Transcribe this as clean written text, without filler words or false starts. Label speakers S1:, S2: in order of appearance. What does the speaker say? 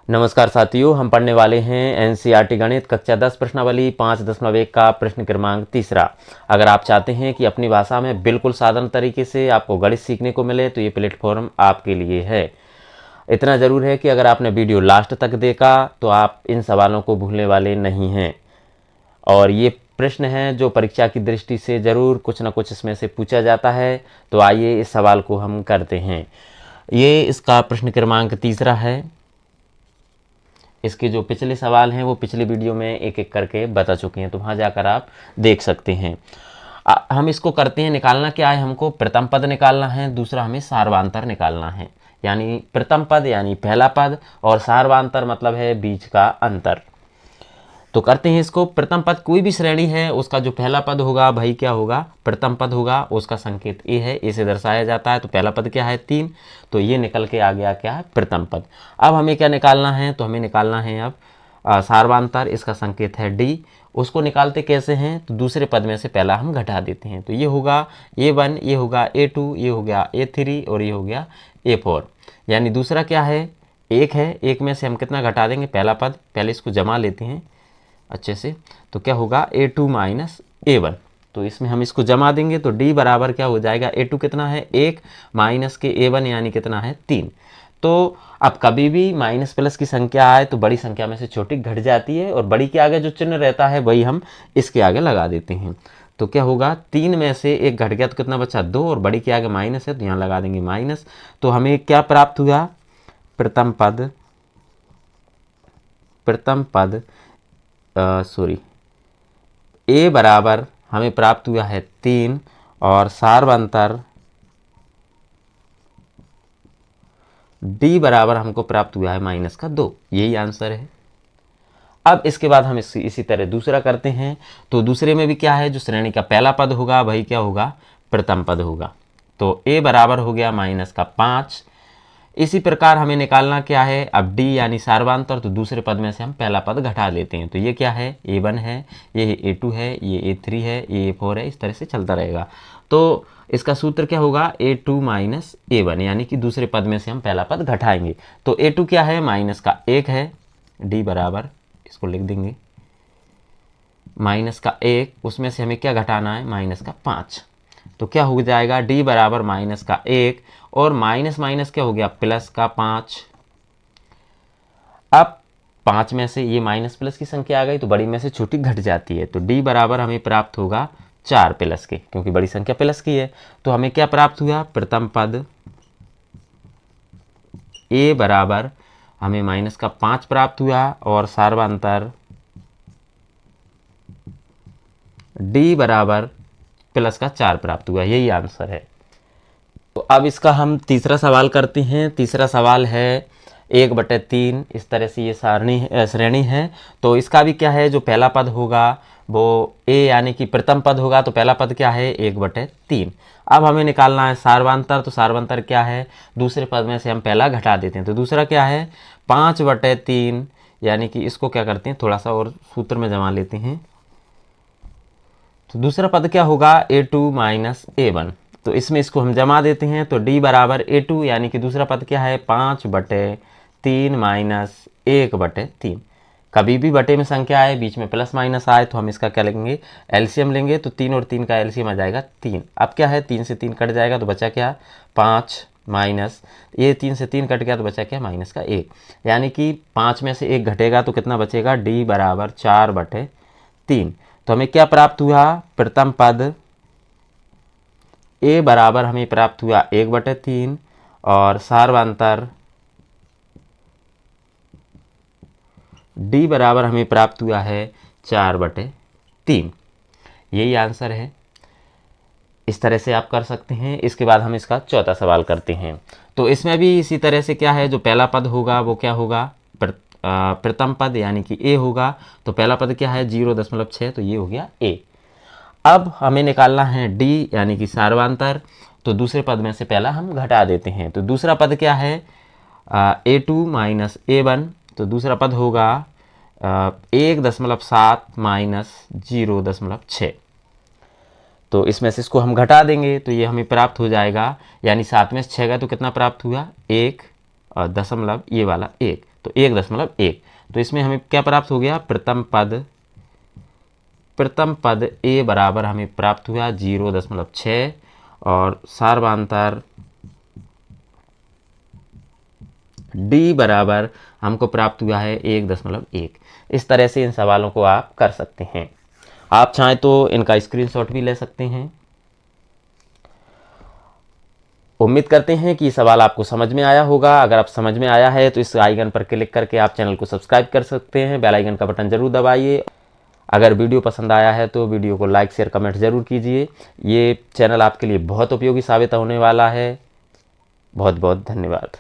S1: नमस्कार साथियों, हम पढ़ने वाले हैं एनसीईआरटी गणित कक्षा 10 प्रश्नावली 5.1 का प्रश्न क्रमांक 3। अगर आप चाहते हैं कि अपनी भाषा में बिल्कुल साधारण तरीके से आपको गणित सीखने को मिले तो ये प्लेटफॉर्म आपके लिए है। इतना ज़रूर है कि अगर आपने वीडियो लास्ट तक देखा तो आप इन सवालों को भूलने वाले नहीं हैं। और ये प्रश्न हैं जो परीक्षा की दृष्टि से ज़रूर कुछ ना कुछ इसमें से पूछा जाता है। तो आइए इस सवाल को हम करते हैं। ये इसका प्रश्न क्रमांक 3 है। इसके जो पिछले सवाल हैं वो पिछले वीडियो में एक एक करके बता चुके हैं, तो वहाँ जाकर आप देख सकते हैं। हम इसको करते हैं। निकालना क्या है, हमको प्रथम पद निकालना है, दूसरा हमें सार्वांतर निकालना है। यानी प्रथम पद यानी पहला पद और सार्वांतर मतलब है बीच का अंतर। तो करते हैं इसको। प्रथम पद कोई भी श्रेणी है, उसका जो पहला पद होगा भाई क्या होगा, प्रथम पद होगा। उसका संकेत ए है, ए से दर्शाया जाता है। तो पहला पद क्या है 3, तो ये निकल के आ गया क्या है प्रथम पद। अब हमें क्या निकालना है, तो हमें निकालना है अब सार्वांतर। इसका संकेत है डी। उसको निकालते कैसे हैं, तो दूसरे पद में से पहला हम घटा देते हैं। तो ये होगा A1, ये होगा A2, ये हो गया A3 और ये हो गया A4। यानी दूसरा क्या है 1 है। 1 में से हम कितना घटा देंगे, पहला पद। पहले इसको जमा लेते हैं अच्छे से। तो क्या होगा A2 माइनस A1। तो इसमें हम इसको जमा देंगे तो D बराबर क्या हो जाएगा, A2 कितना है 1 माइनस के A1 यानी कितना है 3। तो अब कभी भी माइनस प्लस की संख्या आए तो बड़ी संख्या में से छोटी घट जाती है और बड़ी के आगे जो चिन्ह रहता है वही हम इसके आगे लगा देते हैं। तो क्या होगा 3 में से 1 घट गया तो कितना बचा 2 और बड़ी के आगे माइनस है तो यहाँ लगा देंगे माइनस। तो हमें क्या प्राप्त हुआ, प्रथम पद ए बराबर हमें प्राप्त हुआ है 3 और सार्वांतर डी बराबर हमको प्राप्त हुआ है माइनस का 2। यही आंसर है। अब इसके बाद हम इसी तरह दूसरा करते हैं। तो दूसरे में भी क्या है, जो श्रेणी का पहला पद होगा वही क्या होगा, प्रथम पद होगा। तो ए बराबर हो गया माइनस का 5। इसी प्रकार हमें निकालना क्या है, अब डी यानी सार्वांतर। तो दूसरे पद में से हम पहला पद घटा लेते हैं। तो ये क्या है A1 है, ये A2 है, ये A3 है, ये A4 है। इस तरह से चलता रहेगा। तो इसका सूत्र क्या होगा A2 माइनस A1, यानी कि दूसरे पद में से हम पहला पद घटाएंगे। तो A2 क्या है, माइनस का 1 है। डी बराबर इसको लिख देंगे माइनस का 1, उसमें से हमें क्या घटाना है, माइनस का 5। तो क्या हो जाएगा डी बराबर माइनस का 1 और माइनस माइनस क्या हो गया प्लस का 5। अब 5 में से ये माइनस प्लस की संख्या आ गई तो बड़ी में से छोटी घट जाती है। तो डी बराबर हमें प्राप्त होगा 4 प्लस के, क्योंकि बड़ी संख्या प्लस की है। तो हमें क्या प्राप्त हुआ, प्रथम पद ए बराबर हमें माइनस का 5 प्राप्त हुआ और सार्वांतर डी बराबर प्लस का 4 प्राप्त हुआ। यही आंसर है। तो अब इसका हम तीसरा सवाल करते हैं। तीसरा सवाल है 1/3। इस तरह से ये श्रेणी है। तो इसका भी क्या है, जो पहला पद होगा वो ए यानी कि प्रथम पद होगा। तो पहला पद क्या है 1/3। अब हमें निकालना है सार्वांतर। तो सार्वांतर क्या है, दूसरे पद में से हम पहला घटा देते हैं। तो दूसरा क्या है 5/3, यानी कि इसको क्या करते हैं थोड़ा सा और सूत्र में जमा लेते हैं। तो दूसरा पद क्या होगा A2 माइनस A1। तो इसमें इसको हम जमा देते हैं। तो D बराबर A2 यानी कि दूसरा पद क्या है 5/3 माइनस 1/3। कभी भी बटे में संख्या आए बीच में प्लस माइनस आए तो हम इसका क्या लेंगे, एलसीएम लेंगे। तो 3 और 3 का एलसीएम आ जाएगा 3। अब क्या है 3 से 3 कट जाएगा तो बचा क्या 5 माइनस ये 3 से 3 कट गया तो बचा क्या माइनस का 1। यानी कि 5 में से 1 घटेगा तो कितना बचेगा, D बराबर 4/3। तो हमें क्या प्राप्त हुआ, प्रथम पद ए बराबर हमें प्राप्त हुआ 1/3 और सार्वांतर डी बराबर हमें प्राप्त हुआ है 4/3। यही आंसर है। इस तरह से आप कर सकते हैं। इसके बाद हम इसका चौथा सवाल करते हैं। तो इसमें भी इसी तरह से क्या है, जो पहला पद होगा वो क्या होगा, प्रथम पद यानी कि ए होगा। तो पहला पद क्या है 0.6, तो ये हो गया ए। अब हमें निकालना है डी यानी कि सार्वांतर। तो दूसरे पद में से पहला हम घटा देते हैं। तो दूसरा पद क्या है A2 माइनस A1। तो दूसरा पद होगा 1.7 माइनस 0.6। तो इसमें से इसको हम घटा देंगे तो ये हमें प्राप्त हो जाएगा, यानी 7 में से 6 गया तो कितना प्राप्त हुआ, 1 और दशमलव ये वाला 1, तो 1.1। तो इसमें हमें क्या प्राप्त हो गया, प्रथम पद ए बराबर हमें प्राप्त हुआ 0.6 और सार्वधातुक डी बराबर हमको प्राप्त हुआ है 1.1। इस तरह से इन सवालों को आप कर सकते हैं। आप चाहें तो इनका स्क्रीनशॉट भी ले सकते हैं। उम्मीद करते हैं कि सवाल आपको समझ में आया होगा। अगर आप समझ में आया है तो इस आइकन पर क्लिक करके आप चैनल को सब्सक्राइब कर सकते हैं। बेल आइकन का बटन जरूर दबाइए। अगर वीडियो पसंद आया है तो वीडियो को लाइक शेयर कमेंट जरूर कीजिए। ये चैनल आपके लिए बहुत उपयोगी साबित होने वाला है। बहुत बहुत धन्यवाद।